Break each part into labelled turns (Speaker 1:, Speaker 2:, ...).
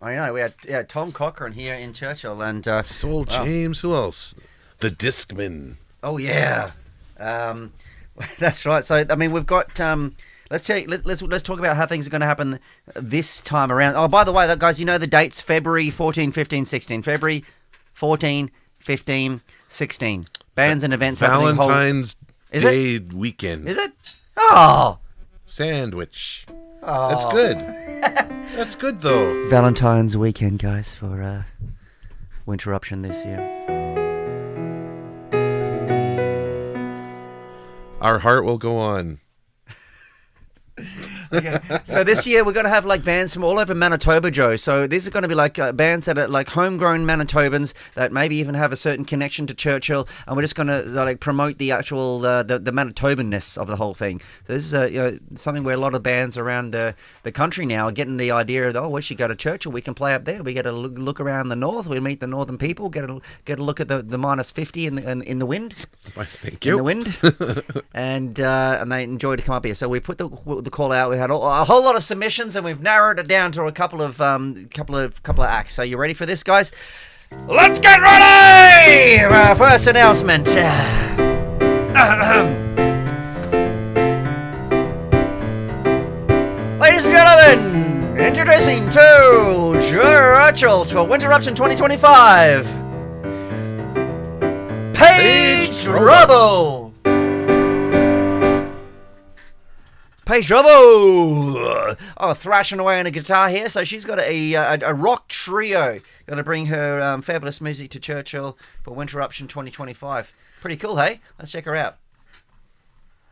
Speaker 1: I know. We had Tom Cochrane here in Churchill, and
Speaker 2: Soul James. Who else? The Discman.
Speaker 1: oh yeah, that's right. So I mean, we've got. Let's talk about how things are going to happen this time around. Oh, by the way, guys, you know the dates: February 14, 15, 16. February 14, 15, 16. Bands and events.
Speaker 2: Valentine's Day weekend.
Speaker 1: Is it? Oh,
Speaker 2: Sandwich.
Speaker 1: oh.
Speaker 2: That's good. That's good though.
Speaker 1: Valentine's weekend, guys, for Winteruption this year.
Speaker 2: Our heart will go on.
Speaker 1: Okay. So this year we're going to have like bands from all over Manitoba, Joe. So these are going to be like bands that are like homegrown Manitobans that maybe even have a certain connection to Churchill, and we're just going to like promote the actual the Manitobanness of the whole thing. So this is something where a lot of bands around the country now are getting the idea of, we should go to Churchill, we can play up there, we get a look around the north, we meet the northern people, get a look at the minus 50 in the wind.
Speaker 2: Thank you.
Speaker 1: In the wind, and they enjoy to come up here. So we put the call out. We had a whole lot of submissions, and we've narrowed it down to a couple of acts. So you ready for this, guys? Let's get ready! Our first announcement. Ladies and gentlemen, introducing to Churchill for Winteruption 2025, Paige Trouble. Paige Trouble! Oh, thrashing away on a guitar here. So she's got a rock trio. Going to bring her fabulous music to Churchill for Winteruption 2025. Pretty cool, hey? Let's check her out.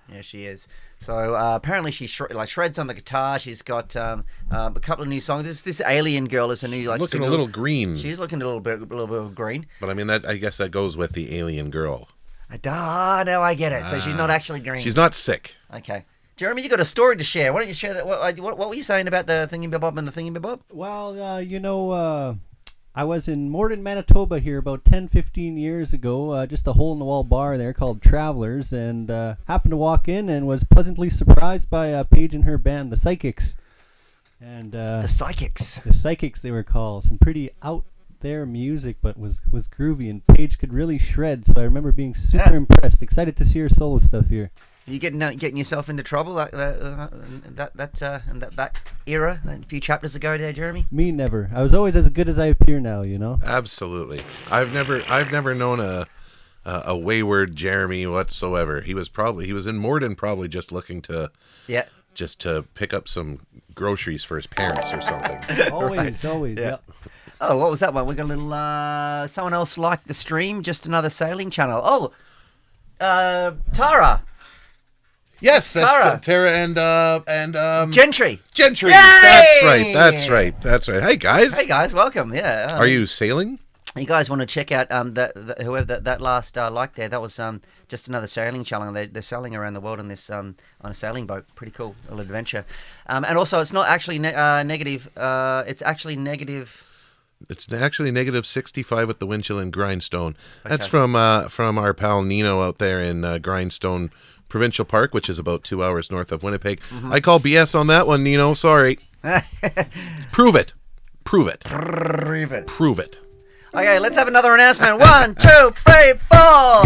Speaker 1: Yeah, she is. So apparently she shreds on the guitar. She's got a couple of new songs. This alien girl is a new
Speaker 2: looking
Speaker 1: single.
Speaker 2: a little green.
Speaker 1: She's looking a little bit green.
Speaker 2: But I mean, I guess that goes with the alien girl.
Speaker 1: Now I get it. So she's not actually green.
Speaker 2: She's not sick.
Speaker 1: Okay. Jeremy, you got a story to share. Why don't you share that? What were you saying about the thingy-bob and the thingy-bob?
Speaker 3: Well, I was in Morden, Manitoba here about 10, 15 years ago, just a hole-in-the-wall bar there called Travelers, and happened to walk in and was pleasantly surprised by Paige and her band, the Psychics. And
Speaker 1: The Psychics.
Speaker 3: The Psychics, they were called. Some pretty out-there music, but was groovy, and Paige could really shred, so I remember being super impressed. Excited to see her solo stuff here.
Speaker 1: Are you getting yourself into trouble that era, a few chapters ago there, Jeremy?
Speaker 3: Me never. I was always as good as I appear now, you know?
Speaker 2: Absolutely. I've never known a wayward Jeremy whatsoever. He was in Morden probably just looking to just to pick up some groceries for his parents or something.
Speaker 3: Always, yeah.
Speaker 1: Oh, what was that one? We got a little someone else liked the stream, just another sailing channel. Oh, Tara.
Speaker 2: Yes, that's
Speaker 1: Tara.
Speaker 2: Tara and
Speaker 1: Gentry.
Speaker 2: Gentry.
Speaker 1: Yay!
Speaker 2: That's right. Hey guys,
Speaker 1: welcome. Yeah.
Speaker 2: Are you sailing?
Speaker 1: You guys want to check out whoever that last like there? That was just another sailing challenge. They're sailing around the world on this on a sailing boat. Pretty cool little adventure. And also, it's not actually negative. It's actually negative.
Speaker 2: It's actually negative 65 at the Winchell and Grindstone. Okay. That's from our pal Nino out there in Grindstone Provincial Park, which is about 2 hours north of Winnipeg. Mm-hmm. I call BS on that one, Nino. Sorry. Prove it.
Speaker 1: Okay, let's have another announcement. 1, 2, 3, 4.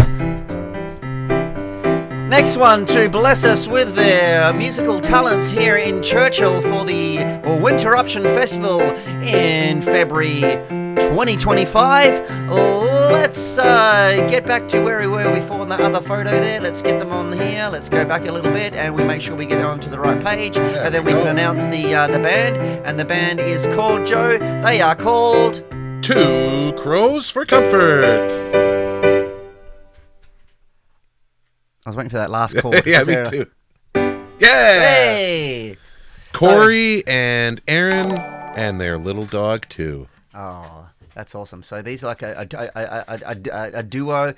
Speaker 1: Next one to bless us with their musical talents here in Churchill for the Winteruption Festival in February 2025. Let's get back to where we were before in the other photo there. Let's get them on here. Let's go back a little bit and we make sure we get onto the right page. And then we can announce the band. And the band is called, Joe. They are called
Speaker 2: Two Crows for Comfort.
Speaker 1: I was waiting for that last chord.
Speaker 2: Yeah, me too. Yeah!
Speaker 1: Hey!
Speaker 2: Corey and Aaron and their little dog, too.
Speaker 1: Oh, that's awesome. So these are like a duo,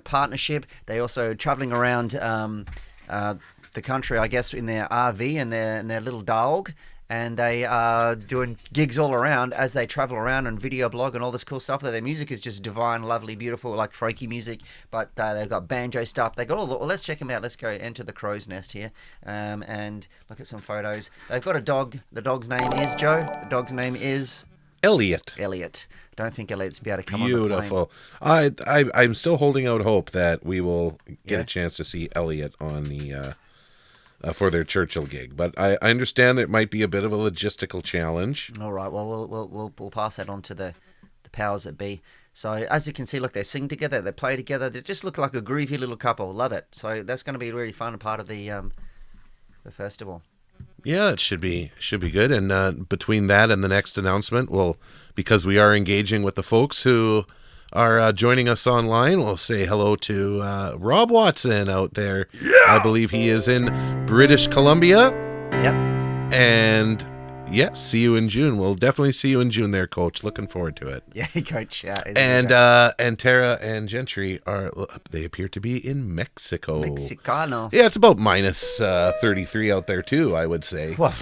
Speaker 1: partnership. They also traveling around the country, I guess, in their RV and their little dog. and they are doing gigs all around as they travel around and video blog and all this cool stuff. Their music is just divine, lovely, beautiful, like folky music, but they've got banjo stuff. They got all the, well, let's check them out. Let's go enter the crow's nest here and look at some photos. They've got a dog. The dog's name is Joe. The dog's name is
Speaker 2: Elliot.
Speaker 1: Don't think Elliot's be able to come on the plane.
Speaker 2: Beautiful. I'm still holding out hope that we will get a chance to see Elliot on the for their Churchill gig, but I understand that it might be a bit of a logistical challenge.
Speaker 1: All right. Well, we'll pass that on to the powers that be. So as you can see, look, they sing together, they play together. They just look like a groovy little couple. Love it. So that's going to be a really fun part of the festival.
Speaker 2: Yeah, it should be good. And between that and the next announcement, because we are engaging with the folks who are joining us online, we'll say hello to Rob Watson out there. Yeah! I believe he is in British Columbia.
Speaker 1: Yep.
Speaker 2: And yes, see you in June. We'll definitely see you in June there, Coach. Looking forward to it.
Speaker 1: Yeah, Coach. Yeah,
Speaker 2: and Tara and Gentry they appear to be in Mexico.
Speaker 1: Mexicano.
Speaker 2: Yeah, it's about minus 33 out there too, I would say.
Speaker 1: Well,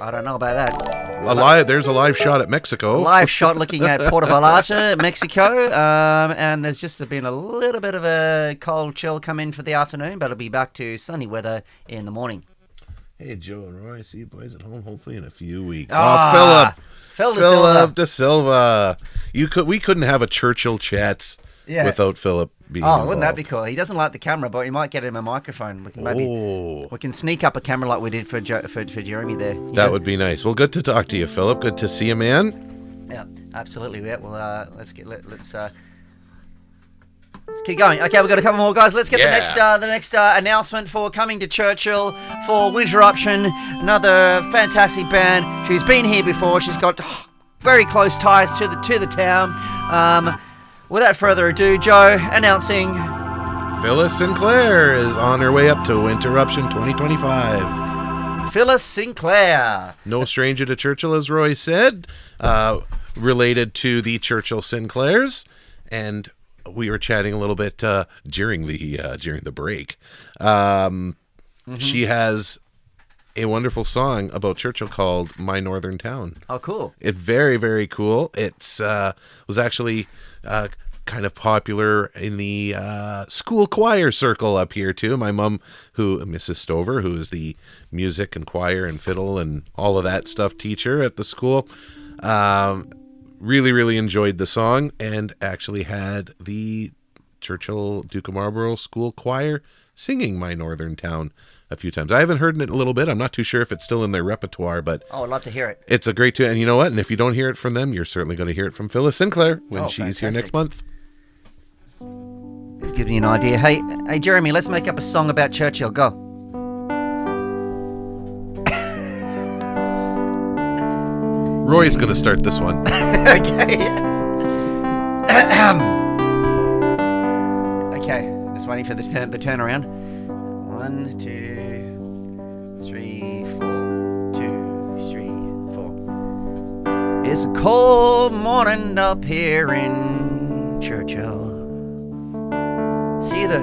Speaker 1: I don't know about that.
Speaker 2: There's a live shot at Mexico.
Speaker 1: Live shot looking at Puerto Vallarta, Mexico. And there's just been a little bit of a cold chill come in for the afternoon, but it'll be back to sunny weather in the morning.
Speaker 2: Hey, Joe and Roy, see you boys at home hopefully in a few weeks. Philip De Silva. We couldn't have a Churchill chats without Philip being involved.
Speaker 1: Wouldn't that be cool? He doesn't like the camera, but we might get him a microphone. We can sneak up a camera like we did for Jeremy there.
Speaker 2: That would be nice. Well, good to talk to you, Philip. Good to see you, man.
Speaker 1: Yeah, absolutely. Yeah. Well, let's keep going. Okay, we've got a couple more, guys. Let's get the next announcement for coming to Churchill for Winteruption. Another fantastic band. She's been here before. She's got very close ties to the town. Without further ado, Joe announcing
Speaker 2: Phyllis Sinclair is on her way up to Winteruption 2025.
Speaker 1: Phyllis Sinclair.
Speaker 2: No stranger to Churchill, as Roy said. Related to the Churchill Sinclairs, and we were chatting a little bit during the break. She has a wonderful song about Churchill called "My Northern Town."
Speaker 1: Oh, cool!
Speaker 2: It's very, very cool. It's was actually kind of popular in the school choir circle up here too. My mom, Mrs. Stover, who is the music and choir and fiddle and all of that stuff teacher at the school, really, really enjoyed the song and actually had the Churchill Duke of Marlborough School Choir singing "My Northern Town" a few times. I haven't heard it in a little bit. I'm not too sure if it's still in their repertoire, but
Speaker 1: I'd love to hear it.
Speaker 2: It's a great tune. And you know what? And if you don't hear it from them, you're certainly going to hear it from Phyllis Sinclair when she's here next month.
Speaker 1: It gives me an idea. Hey, Jeremy, let's make up a song about Churchill. Go.
Speaker 2: Roy's going to start this one.
Speaker 1: Okay. Okay, just waiting for the turnaround. 1, 2, 3, 4. 2, 3, 4. It's a cold morning up here in Churchill. See the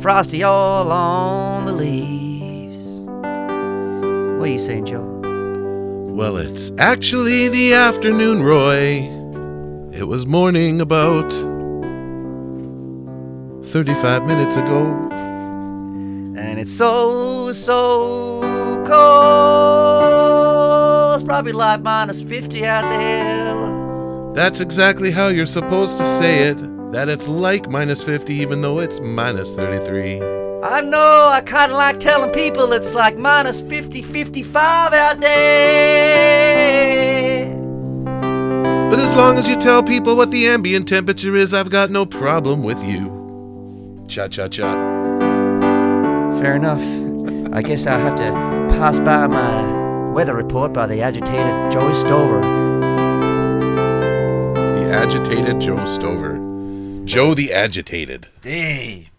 Speaker 1: frosty all on the leaves. What are you saying, Joe?
Speaker 2: Well, it's actually the afternoon, Roy. It was morning about 35 minutes ago.
Speaker 1: And it's so cold. It's probably like minus 50 out there.
Speaker 2: That's exactly how you're supposed to say it. That it's like minus 50 even though it's minus 33.
Speaker 1: I know, I kind of like telling people it's like minus 50, 55 out there.
Speaker 2: But as long as you tell people what the ambient temperature is, I've got no problem with you. Cha-cha-cha.
Speaker 1: Fair enough. I guess I'll have to pass by my weather report by the agitated Joe Stover.
Speaker 2: The agitated Joe Stover. Joe the Agitated.
Speaker 1: Hey.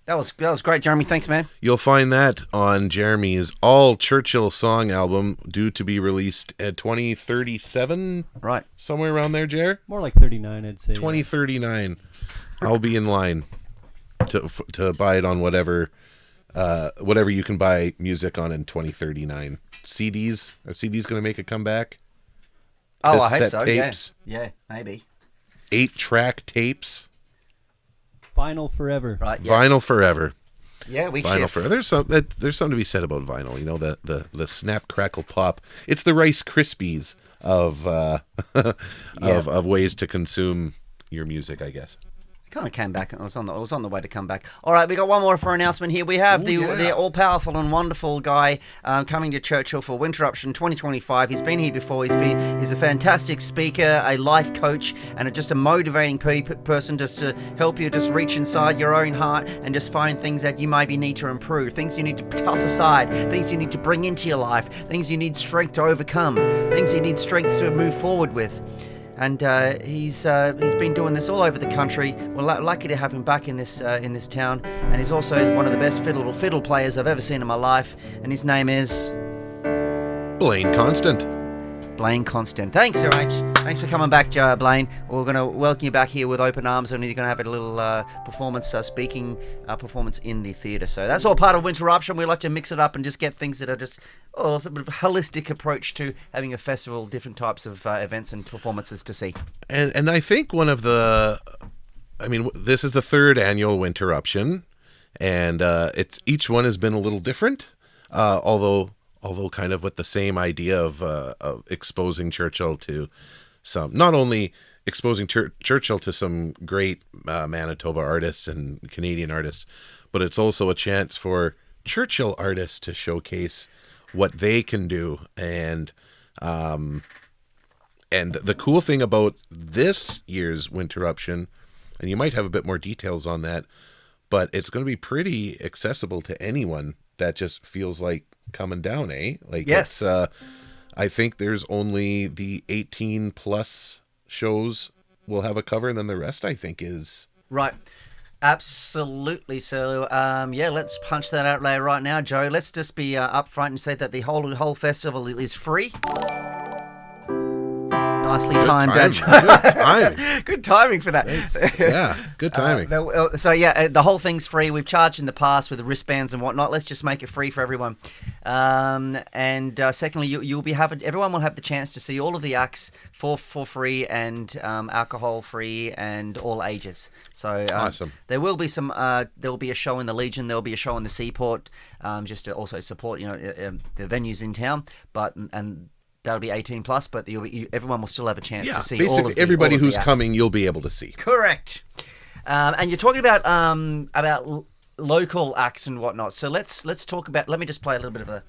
Speaker 1: That was great, Jeremy. Thanks, man.
Speaker 2: You'll find that on Jeremy's All Churchill Song album, due to be released at 2037.
Speaker 1: Right.
Speaker 2: Somewhere around there, Jer?
Speaker 3: More like 39, I'd say.
Speaker 2: 2039. I'll be in line to buy it on whatever you can buy music on in 2039. CDs. Are CDs going to make a comeback?
Speaker 1: Oh, I hope
Speaker 2: Cassette
Speaker 1: so.
Speaker 2: tapes.
Speaker 1: Yeah, maybe.
Speaker 2: 8-track tapes.
Speaker 3: Vinyl forever.
Speaker 1: Right. Yeah.
Speaker 2: Vinyl forever.
Speaker 1: Yeah, we
Speaker 2: Vinyl
Speaker 1: shift.
Speaker 2: forever. There's something to be said about vinyl. You know, the snap, crackle, pop. It's the Rice Krispies of of ways to consume your music, I guess.
Speaker 1: Kind of came back. I was on the way to come back. All right, we got one more for announcement here. We have the all-powerful and wonderful guy coming to Churchill for Winteruption 2025. He's been here before. He's a fantastic speaker, a life coach, and just a motivating person just to help you just reach inside your own heart and just find things that you maybe need to improve, things you need to toss aside, things you need to bring into your life, things you need strength to overcome, things you need strength to move forward with. And he's been doing this all over the country. We're lucky to have him back in this town. And he's also one of the best fiddle players I've ever seen in my life. And his name is
Speaker 2: Blaine Constant.
Speaker 1: Blaine Constant. Thanks very much. Thanks for coming back, Blaine. We're going to welcome you back here with open arms, and he's going to have a little performance, speaking performance in the theatre. So that's all part of Winteruption. We like to mix it up and just get things that are just a bit of a holistic approach to having a festival, different types of events and performances to see.
Speaker 2: And I think this is the 3rd annual Winteruption, and each one has been a little different, although kind of with the same idea of exposing Churchill to some, not only exposing Churchill to some great Manitoba artists and Canadian artists, but it's also a chance for Churchill artists to showcase what they can do. And the cool thing about this year's Winteruption, and you might have a bit more details on that, but it's going to be pretty accessible to anyone that just feels like coming down, eh? Like,
Speaker 1: yes.
Speaker 2: I think there's only the 18 plus shows will have a cover, and then the rest I think is
Speaker 1: right. Absolutely. So let's punch that out there right now, Joe. Let's just be upfront and say that the whole festival is free. Nicely timed, Dad.
Speaker 2: Good timing.
Speaker 1: Good timing for that.
Speaker 2: Yeah, good timing.
Speaker 1: The whole thing's free. We've charged in the past with the wristbands and whatnot. Let's just make it free for everyone. Secondly, everyone will have the chance to see all of the acts for free and alcohol free and all ages. So
Speaker 2: awesome.
Speaker 1: There will be there will be a show in the Legion. There will be a show in the Seaport, just to also support the venues in town. And that'll be 18 plus, but everyone will still have a chance to see all of
Speaker 2: everybody who's
Speaker 1: acts.
Speaker 2: coming, you'll be able to see.
Speaker 1: Correct. And you're talking about local acts and whatnot. So let's talk about. Let me just play a little bit of a.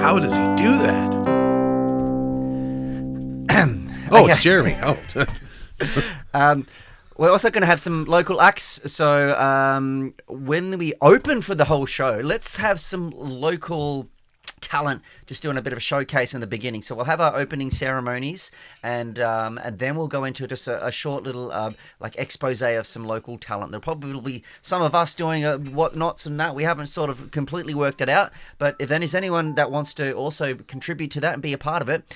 Speaker 2: How does he do that? It's Jeremy.
Speaker 1: We're also going to have some local acts. So when we open for the whole show, let's have some local talent just doing a bit of a showcase in the beginning. So we'll have our opening ceremonies, and then we'll go into just a short little expose of some local talent. There'll probably be some of us doing whatnots and that. We haven't sort of completely worked it out, but if there's anyone that wants to also contribute to that and be a part of it,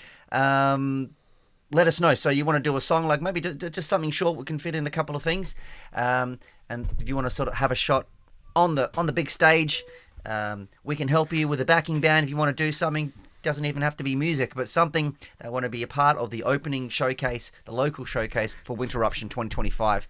Speaker 1: let us know. So you want to do a song, like maybe just something short, we can fit in a couple of things, and if you want to sort of have a shot on the big stage, we can help you with a backing band. If you want to do something, doesn't even have to be music, but something that want to be a part of the opening showcase, the local showcase for Winteruption 2025,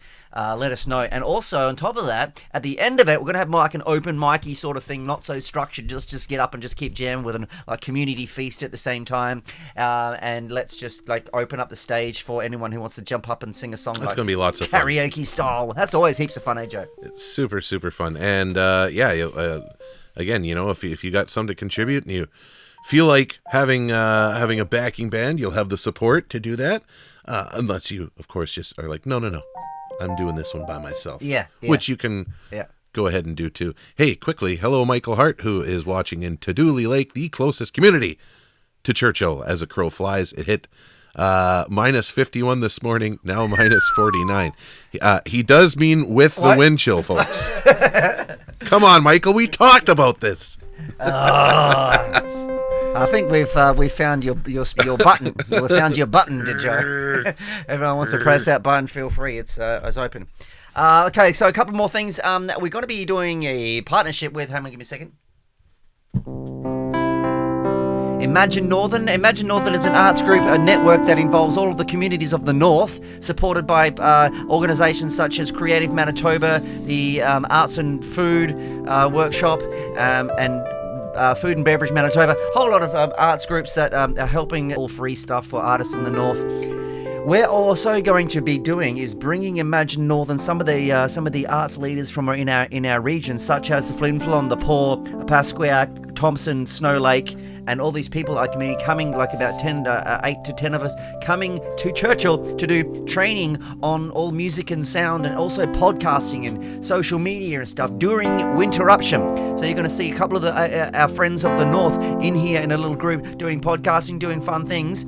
Speaker 1: let us know. And also on top of that, at the end of it, we're going to have like an open mic-y sort of thing, not so structured, just get up and just keep jamming with a community feast at the same time, and let's just open up the stage for anyone who wants to jump up and sing a song.
Speaker 2: That's going to be lots of fun.
Speaker 1: Karaoke style. That's always heaps of fun, eh, Joe?
Speaker 2: It's super, super fun. And again, if you got some to contribute and you feel like having a backing band, you'll have the support to do that. Unless you, of course, just are like, no, I'm doing this one by myself.
Speaker 1: Yeah.
Speaker 2: Which you can go ahead and do too. Hey, quickly, hello, Michael Hart, who is watching in Tadouli Lake, the closest community to Churchill as a crow flies. It hit minus 51 this morning, now minus 49. He does mean with the wind chill, folks.
Speaker 1: Come
Speaker 2: on, Michael, we talked about this.
Speaker 1: I think we've found your button. We found your button, Joe. Everyone wants to press that button. Feel free. It's open. Okay, so a couple more things. We're going to be doing a partnership with. Hang on, give me a second. Imagine Northern. Imagine Northern is an arts group, a network that involves all of the communities of the North, supported by organisations such as Creative Manitoba, the Arts and Food Workshop, and Food and Beverage Manitoba. A whole lot of arts groups that are helping all free stuff for artists in the North. We're also going to be doing is bringing Imagine Northern some of the arts leaders from in our region, such as the Flin Flon, the Poor, Pasquia, Thompson, Snow Lake, and all these people are coming, like about 8 to 10 of us, coming to Churchill to do training on all music and sound, and also podcasting and social media and stuff during Winteruption. So you're going to see a couple of our friends of the North in here in a little group doing podcasting, doing fun things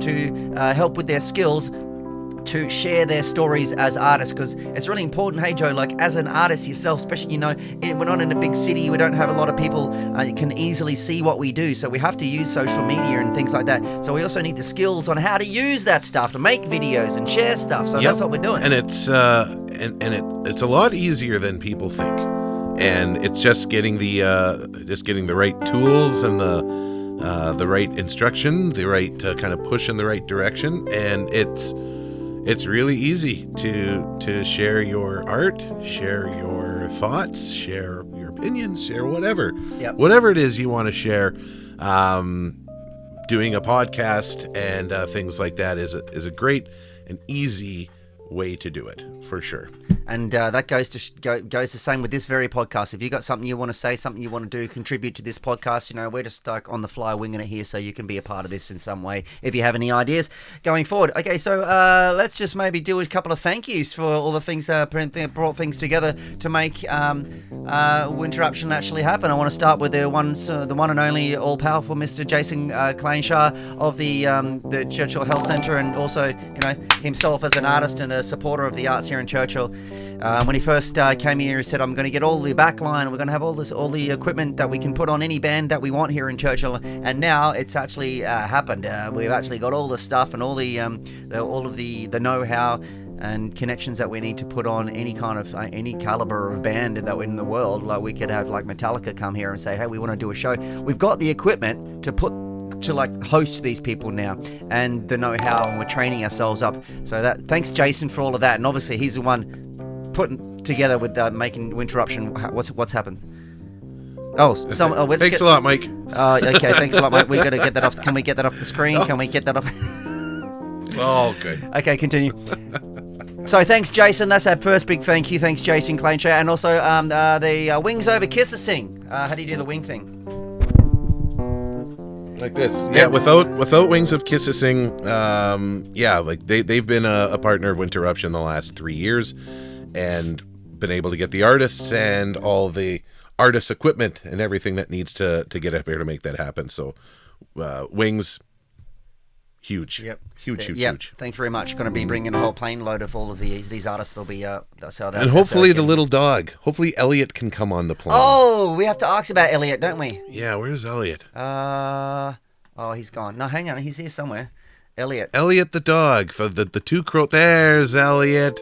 Speaker 1: to help with their skills, to share their stories as artists, because it's really important. Hey Joe, like as an artist yourself, especially, we're not in a big city, we don't have a lot of people can easily see what we do, so we have to use social media and things like that. So we also need the skills on how to use that stuff to make videos and share stuff. So that's what we're doing.
Speaker 2: And it's it's a lot easier than people think, and it's just getting the right tools and the right instruction, the right kind of push in the right direction, and it's really easy to share your art, share your thoughts, share your opinions, share whatever it is you want to share. Doing a podcast and things like that is a great and easy way to do it, for sure.
Speaker 1: And that goes the same with this very podcast. If you got something you want to say, something you want to do, contribute to this podcast, we're just like on the fly winging it here, so you can be a part of this in some way if you have any ideas going forward. Okay, so let's just maybe do a couple of thank yous for all the things that brought things together to make Winteruption actually happen. I want to start with the one and only all-powerful Mr. Jason Clanshaw of the Churchill Health Centre, and also himself as an artist and a supporter of the arts here in Churchill. When he first came here, he said, I'm going to get all the backline, we're going to have all the equipment that we can put on any band that we want here in Churchill, and now it's actually happened. We've actually got all the stuff and all of the know-how and connections that we need to put on any kind of any caliber of band that in the world. Like we could have like Metallica come here and say, hey, we want to do a show. We've got the equipment to like host these people now, and the know-how, and we're training ourselves up. So thanks Jason for all of that, and obviously he's the one putting together with making Winteruption. What's happened?
Speaker 2: Thanks a lot, Mike.
Speaker 1: Okay, thanks a lot, Mike. We got to get that off. Can we get that off the screen? Can we get that off?
Speaker 2: It's all good.
Speaker 1: Okay, continue. So thanks, Jason. That's our first big thank you. Thanks, Jason Clanshaw, and also the Wings Over Kisses thing. How do you do the wing thing?
Speaker 2: Like this, yeah. Without Wings of Kissing, like they've been a partner of Winteruption the last 3 years, and been able to get the artists and all the artist equipment and everything that needs to get up here to make that happen. So, Wings, huge, huge.
Speaker 1: Thank you very much. Going to be bringing a whole plane load of all of these artists. They'll be
Speaker 2: and hopefully the little dog. Hopefully Elliot can come on the plane.
Speaker 1: Oh, we have to ask about Elliot, don't we?
Speaker 2: Yeah, where's Elliot?
Speaker 1: He's gone. No, hang on, he's here somewhere. Elliot
Speaker 2: the dog. The two crow. There's Elliot.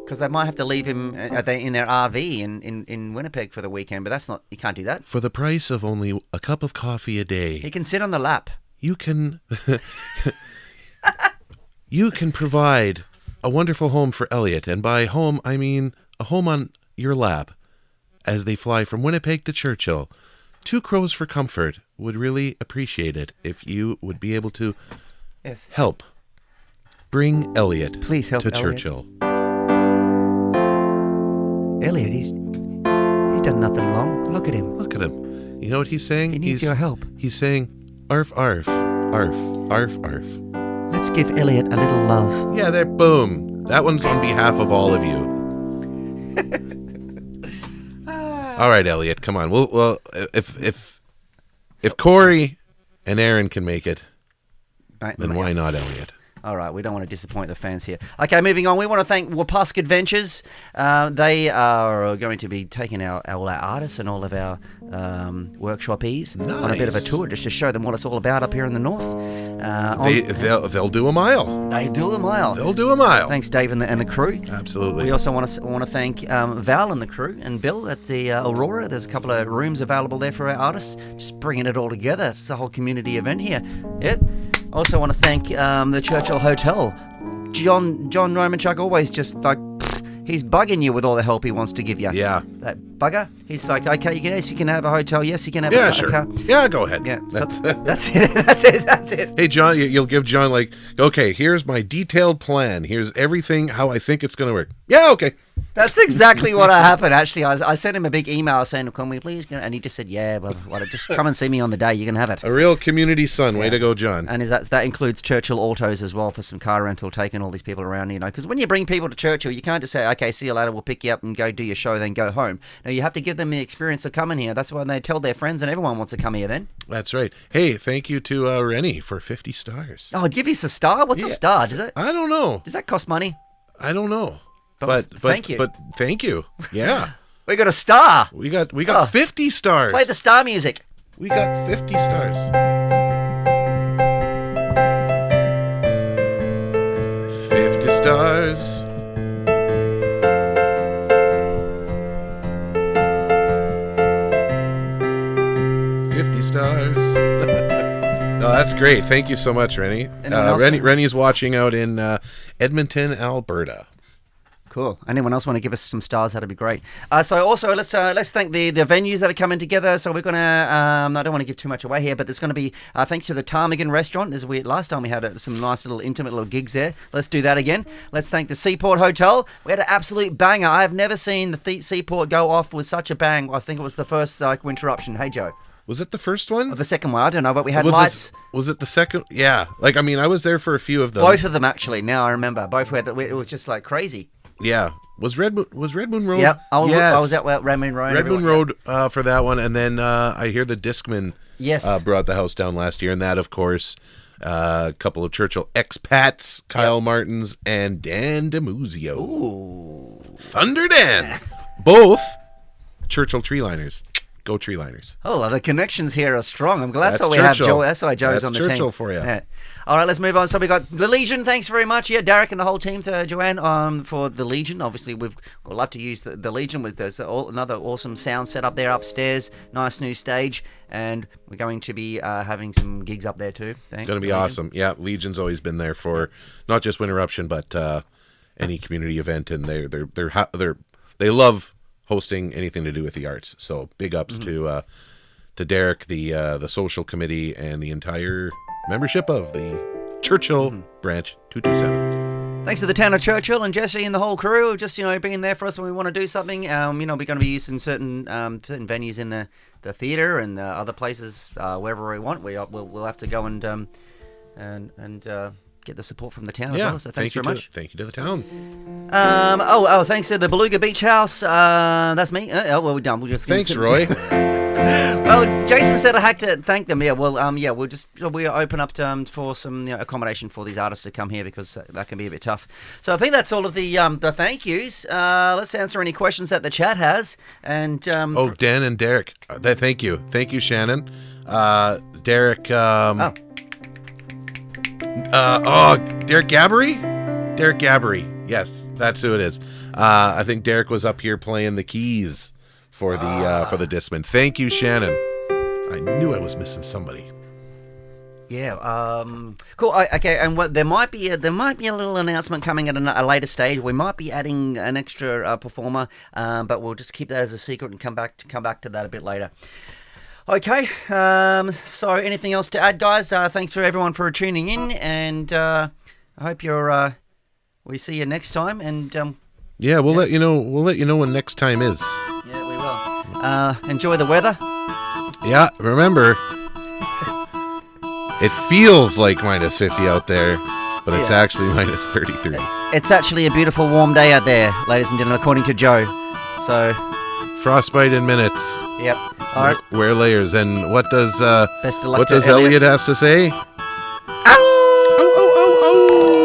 Speaker 1: Because they might have to leave him in their RV in Winnipeg for the weekend, but that's not. You can't do that.
Speaker 2: For the price of only a cup of coffee a day,
Speaker 1: he can sit on the lap.
Speaker 2: You can provide a wonderful home for Elliot, and by home I mean a home on your lap, as they fly from Winnipeg to Churchill. Two Crows for Comfort would really appreciate it if you would be able to help bring Elliot to Churchill.
Speaker 1: Elliot, he's done nothing wrong. Look at him.
Speaker 2: Look at him. You know what he's saying?
Speaker 1: He needs your help.
Speaker 2: He's saying, arf, arf, arf, arf, arf.
Speaker 1: Let's give Elliot a little love.
Speaker 2: Yeah, there, boom. That one's on behalf of all of you. All right, Elliot, come on. Well, if Corey and Aaron can make it, then why not Elliot?
Speaker 1: All right, we don't want to disappoint the fans here. Okay, moving on. We want to thank Wapusk Adventures. They are going to be taking all our artists and all of our workshopees on a bit of a tour just to show them what it's all about up here in the north.
Speaker 2: They'll do a mile.
Speaker 1: They do a mile.
Speaker 2: They'll do a mile.
Speaker 1: Thanks, Dave and the crew.
Speaker 2: Absolutely.
Speaker 1: We also want to thank Val and the crew and Bill at the Aurora. There's a couple of rooms available there for our artists. Just bringing it all together. It's a whole community event here. Yep. Also want to thank the Churchill Hotel. John Romanchuk always just like, he's bugging you with all the help he wants to give you.
Speaker 2: Yeah.
Speaker 1: That bugger. He's like, okay, yes, you can have a hotel. Yes, you can have
Speaker 2: Yeah,
Speaker 1: a
Speaker 2: sure.
Speaker 1: car.
Speaker 2: Yeah, go ahead.
Speaker 1: Yeah, so that's it. That's it.
Speaker 2: Hey, John, you'll give John, like, okay, here's my detailed plan. Here's everything, how I think it's going to work. Yeah, okay.
Speaker 1: That's exactly what happened, actually. I sent him a big email saying, can we please? And he just said, yeah, well, just come and see me on the day. You can have it.
Speaker 2: A real community son. Way to go, John.
Speaker 1: And that includes Churchill Autos as well for some car rental, taking all these people around, you know. Because when you bring people to Churchill, you can't just say, okay, see you later, we'll pick you up and go do your show, then go home. No, you have to give them the experience of coming here. That's why they tell their friends and everyone wants to come here then.
Speaker 2: That's right. Hey, thank you to Rennie for 50 stars.
Speaker 1: Oh, give us a star? What's a star?
Speaker 2: I don't know.
Speaker 1: Does that cost money?
Speaker 2: I don't know.
Speaker 1: But thank you.
Speaker 2: But thank you. Yeah.
Speaker 1: We got a star.
Speaker 2: We got 50 stars.
Speaker 1: Play the star music.
Speaker 2: We got 50 stars. 50 stars. Stars. No, that's great. Thank you so much, Rennie. Rennie's watching out in Edmonton, Alberta.
Speaker 1: Cool. Anyone else want to give us some stars? That'd be great. So also let's thank the venues that are coming together. So we're gonna I don't want to give too much away here, but there's going to be thanks to the Ptarmigan restaurant. Last time we had some nice little intimate little gigs there. Let's do that again. Let's thank the Seaport Hotel. We had an absolute banger. I have never seen the Seaport go off with such a bang. I think it was the first Winteruption. Hey Joe.
Speaker 2: Was it the first one?
Speaker 1: Or the second one? I don't know, but we had lights.
Speaker 2: Was it the second? Yeah. Like, I mean, I was there for a few of them.
Speaker 1: Both of them, actually. Now I remember. Both it was just like crazy.
Speaker 2: Yeah. Was Red Moon Road?
Speaker 1: Yep.
Speaker 2: Yes.
Speaker 1: I was at Red Moon Road.
Speaker 2: Red Moon Road for that one. And then I hear the Discman brought the house down last year. And that, of course, a couple of Churchill expats, Kyle Martins and Dan DeMuzio.
Speaker 1: Ooh.
Speaker 2: Thunder Dan. Both Churchill tree liners. Go tree liners.
Speaker 1: Oh, the connections here are strong. I'm glad that's why we
Speaker 2: Churchill.
Speaker 1: have Joe. That's why Joe's on the
Speaker 2: Churchill
Speaker 1: team.
Speaker 2: For you.
Speaker 1: Yeah. All right, let's move on. So we got the Legion. Thanks very much. Yeah, Derek and the whole team, Joanne, for the Legion. Obviously, we'd love to use the Legion. There's another awesome sound set up there upstairs. Nice new stage. And we're going to be having some gigs up there too. Thanks.
Speaker 2: Going to be awesome. Yeah, Legion's always been there for not just Winteruption, but any community event. And they love hosting anything to do with the arts. So big ups to Derek, the social committee, and the entire membership of the Churchill branch 227.
Speaker 1: Thanks to the town of Churchill and Jesse and the whole crew, just being there for us when we want to do something. We're going to be using certain venues in the theater and other places wherever we want. We'll have to go and get the support from the town as well. So thanks very much.
Speaker 2: Thank you to the town.
Speaker 1: Thanks to the Beluga Beach House. That's me. We're done.
Speaker 2: Thanks, Roy.
Speaker 1: Well, Jason said I had to thank them. Yeah, well, we'll open up for some accommodation for these artists to come here because that can be a bit tough. So I think that's all of the thank yous. Let's answer any questions that the chat has. And
Speaker 2: Dan and Derek, thank you, Shannon. Derek. Derek Gabbery. Derek Gabbery. Yes, that's who it is. I think Derek was up here playing the keys for the Discman. Thank you, Shannon. I knew I was missing somebody.
Speaker 1: Yeah. Cool. Okay. And there might be a little announcement coming at a later stage. We might be adding an extra performer, but we'll just keep that as a secret and come back to that a bit later. Okay. So anything else to add, guys? Thanks for everyone for tuning in, and I hope we see you next time. And
Speaker 2: we'll let you know. We'll let you know when next time is.
Speaker 1: Yeah, we will. Enjoy the weather.
Speaker 2: Yeah, remember, it feels like minus 50 out there, but it's actually minus 33.
Speaker 1: It's actually a beautiful warm day out there, ladies and gentlemen, according to Joe. So
Speaker 2: frostbite in minutes.
Speaker 1: Yep. All right.
Speaker 2: Wear layers. And what does
Speaker 1: Best of luck
Speaker 2: what
Speaker 1: to
Speaker 2: does Elliot has to say?
Speaker 1: Ow!
Speaker 2: Oh, oh, oh, oh.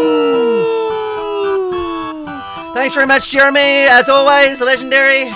Speaker 1: Thanks very much, Jeremy. As always, legendary.